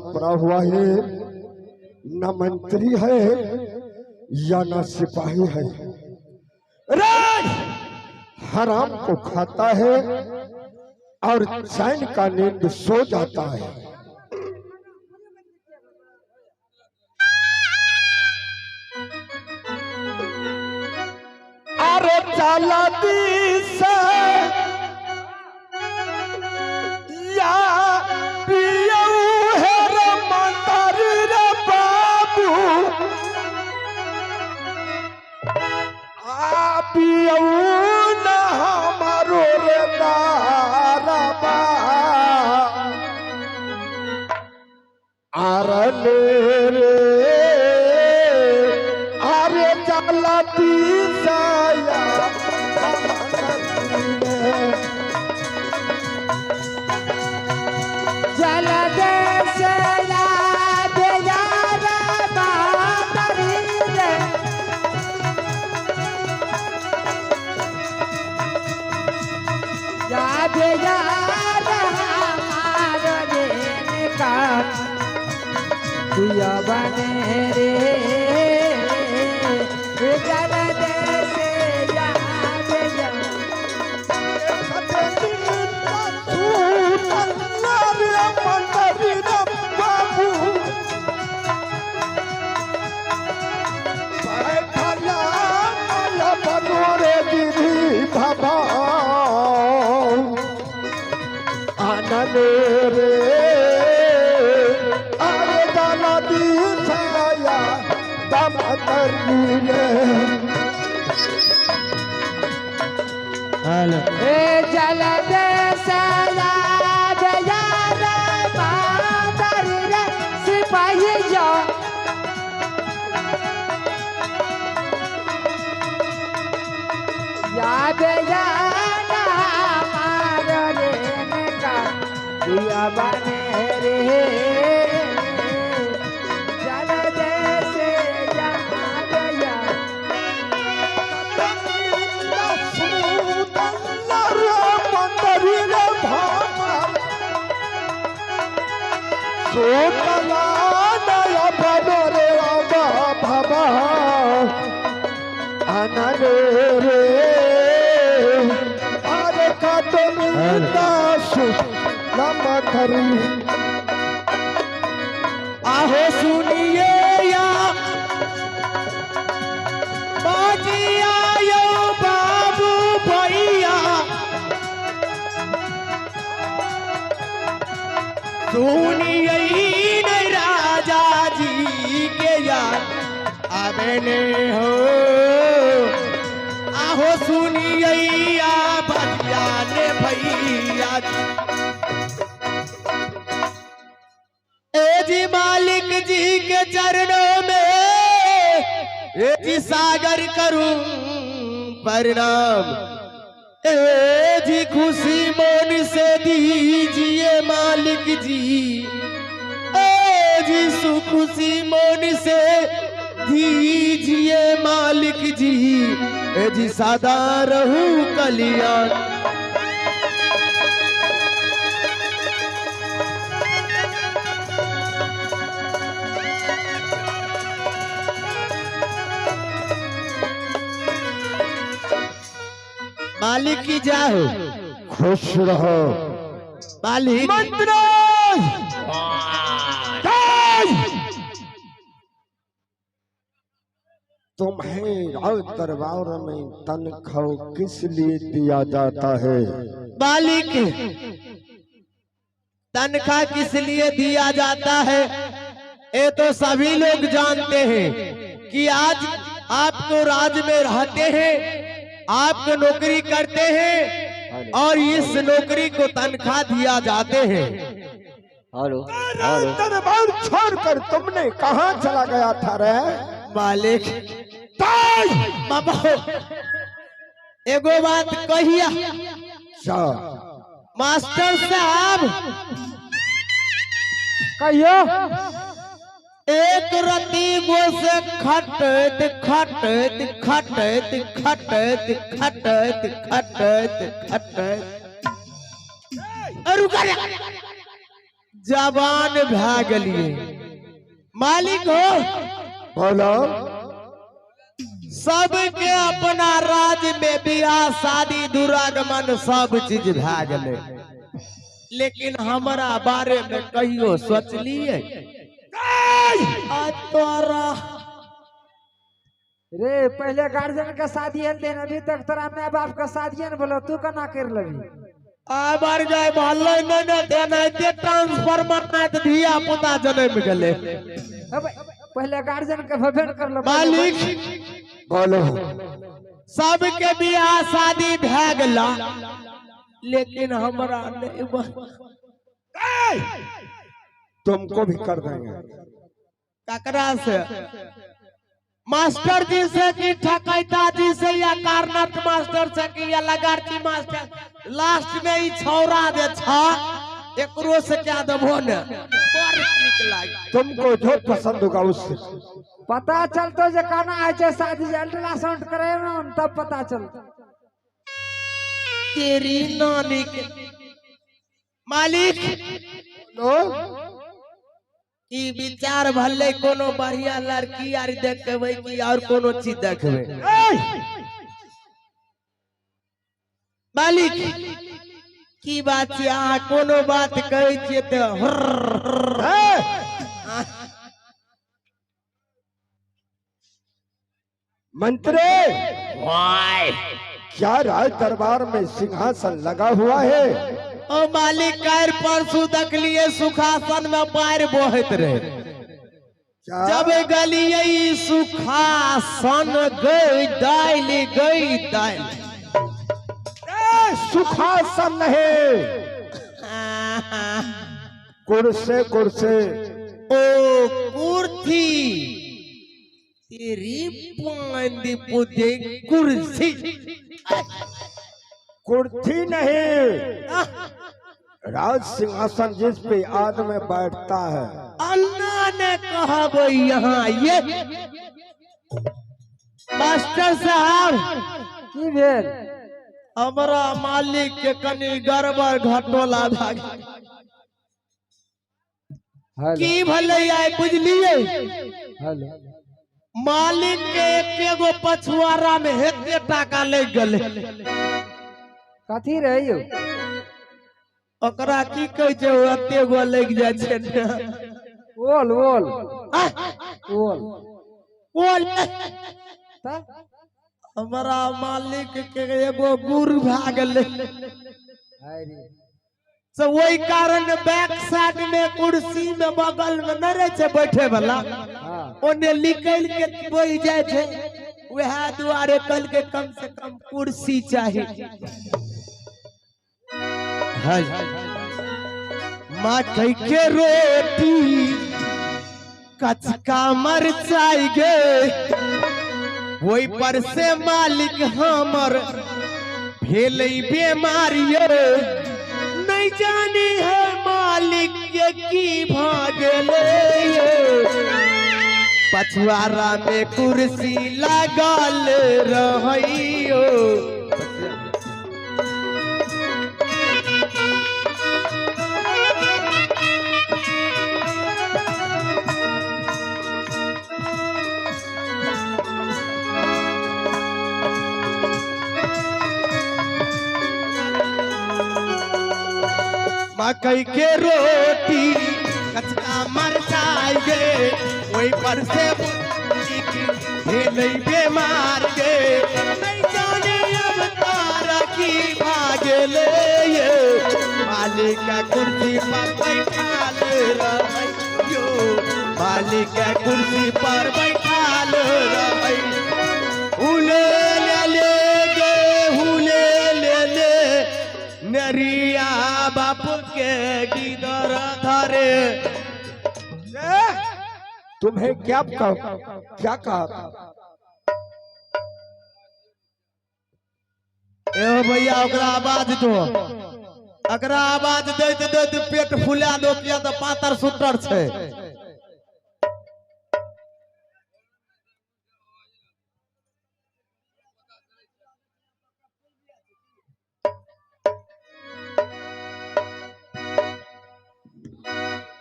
पड़ा हुआ है, न मंत्री है या न सिपाही है। राज हराम को खाता है और चैन का नींद सो जाता है। अरे जाला से या पियऊ है रे मंतर रे बाबू, आ पियऊ न हमारो रे दारबा, अरे रे अरे जाला पीसाया जल दे से याद यार बातरी रे, याद यार हमार दिन का दिया बने रे, जल दे से याद यार बाबू बनोरे गिरी बाबा आनंद रे, अरे दाना दी छाया दम करी रे। ए जल दे से याद यार बादर रे सिपाही जो, याद याद हमार दिन का दिया बने रे, जल दे से याद यार सोतला नया बनोरे बाबा आनंद रे, अरे काटो दासु लम्बा धरी। आहो सुनिए या बाजी आयो बाबू भैया, सुनिए नहीं राजा जी के याद आबेने हो, आहो सुनिए या भैया ने भैया ए जी मालिक जी के चरणों में ए जी सागर करूं प्रणाम, ए जी खुशी मन से दीजिए मालिक जी, ए जी सुखुशी मन से दीजिए मालिक जी, ए जी सदा रहूं कल्याण। मालिक की जाओ, खुश रहो मालिक मंत्री। तुम्हें राज दरबार में तनख्वाह किस लिए दिया जाता है? मालिक तनख्वाह किस लिए दिया जाता है ये तो सभी लोग जानते हैं कि आज आप तो राज में रहते हैं, आप तो नौकरी करते हैं और इस नौकरी को तनख्वाह दिया जाते हैं। दरबार छोड़कर तुमने कहाँ चला गया था रे? मालिक बाबा एगो बात कहिया मास्टर साहब, कहियो। एक रत्ती गो से खटत खटत खटत खटत खटत खटत खटत रुका जवान भै गलिए। मालिक हो, बोलो। सबके अपना राज में बियाह शादी दुरागमन सब चीज भै गले, लेकिन हमारा बारे में कहियो सोचलिए? तोरा रे पहले गार्जियन का शादी देन, अभी तक तोरा माँ बाप का शादी न बोलो, तू कना कर लगी? आबार जाए भल्ले न देना ते ट्रांसफार्मर में तो धिया पुता जन्म गले। अब पहले गार्जियन का भवन कर लो। मालिक बोलो। सबके बियाह शादी भै गला, लेकिन हमरा नहीं। तुमको भी कर देंगे। ककरा से? मास्टर जी से कि ठकैता जी से, या कारनाट मास्टर से कि या लगारती मास्टर? लास्ट में ही छौरा दे छा, एकरो से क्या दबो न बड़ नीक लागी। तुमको जो पसंद होगा उससे। पता चलतो जे काना है जे शादी अल्ट्रासाउंड करे ना तब पता चलतो। तेरी नानी के मालिक की विचार भले कोनो बढ़िया लड़की आर देखबे की और कोनो चीज देखबे? मालिक की बात छै, अहाँ कोनो बात कहै छियै तो मंत्री, क्या राज दरबार में सिंहासन लगा हुआ है? ओ मालिक, कार परसू देखलिए सुखासन में पैर बहत रहे। क्या? जब गलिए सुखासन गई दाइल सुखासन नहीं, कुर्से कुर्से। ओ कुर्सी, तेरी पांदी पुदे कुर्सी। कुर्सी नहीं, राज सिंहासन जिस पे आदमी बैठता है। अन्ना ने कहा वो यहाँ ये मास्टर साहब की भेल? हमारा मालिक के कनी गड़बड़ घटोला भाग की भले आए बुझलिए? हेलो, मालिक के एकेगो पछुआरा में हेते टाका लग गले। कथी रहे यौ? ओकरा की कहे छै, ओते गो लग जाय छै ने। ओल ओल ओल बोल, त हमारा मालिक के एगो गुर भा गले, तो वही कारण बैक साइड में कुर्सी में बगल में न रहे छै बैठे वाला, ओने निकल के बोई जाए छै। वह दुआरे कल के कम से कम कुर्सी चाहिए। मकई के रोटी कचका मरचाई गे, वही पर से मालिक हमर भेल बीमारियो। नहीं जानी है मालिक के की भागले, पछुआरा में कुर्सी लगल रहियो। मकई के रोटी कचका मरचाई गे, वही पर से भेल बीमार गे। नहीं जाने अब तारा की भागले, ये मालिक का कुर्सी पर बैठाल रहियो, मालिक का कुर्सी पर बैठाल रहियो। हुले ले गे, हुले ले नरिया बाप के गिदर धरे। तुम्हें क्या कहा? एहो भैया, ओकरा आवाज दो, अकरा आवाज दैत दैत पेट फुला दो, किया तो पातर सुतर छै।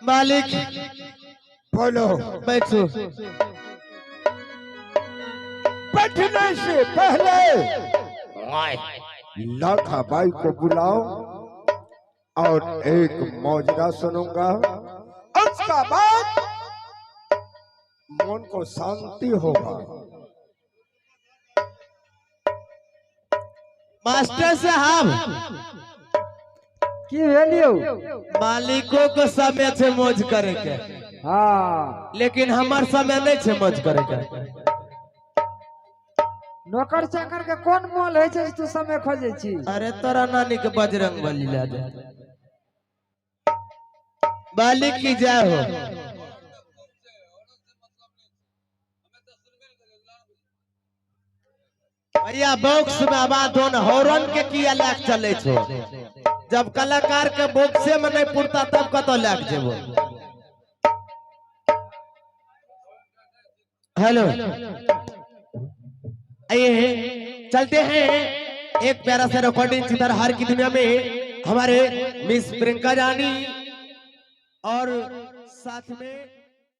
मालिक बोलो। बैठो। बैठने से पहले लाखा बाई को बुलाओ और एक मौजरा सुनूंगा, उसका बाद मन को शांति होगा। मास्टर साहब, की वैल्यू? मालिकों को समय से मौज करे के, हाँ, लेकिन हमार समय नहीं छे मौज करे के। नौकर चाकर के कौन मोल है जे तू समय खोजे छी? अरे तोरा नानी के बजरंग बली ला दे। मालिक की जय हो। भैया बॉक्स में आवाज हो न, हॉर्न के किया लाख चले छो। जब कलाकार के बॉक्से में नहीं पुरता तब कतो लाख जेबो। हेलो, आइए चलते हैं एक प्यारा सा रिकॉर्डिंग चित्र हार की दुनिया में हमारे मिस प्रियंका रानी और साथ में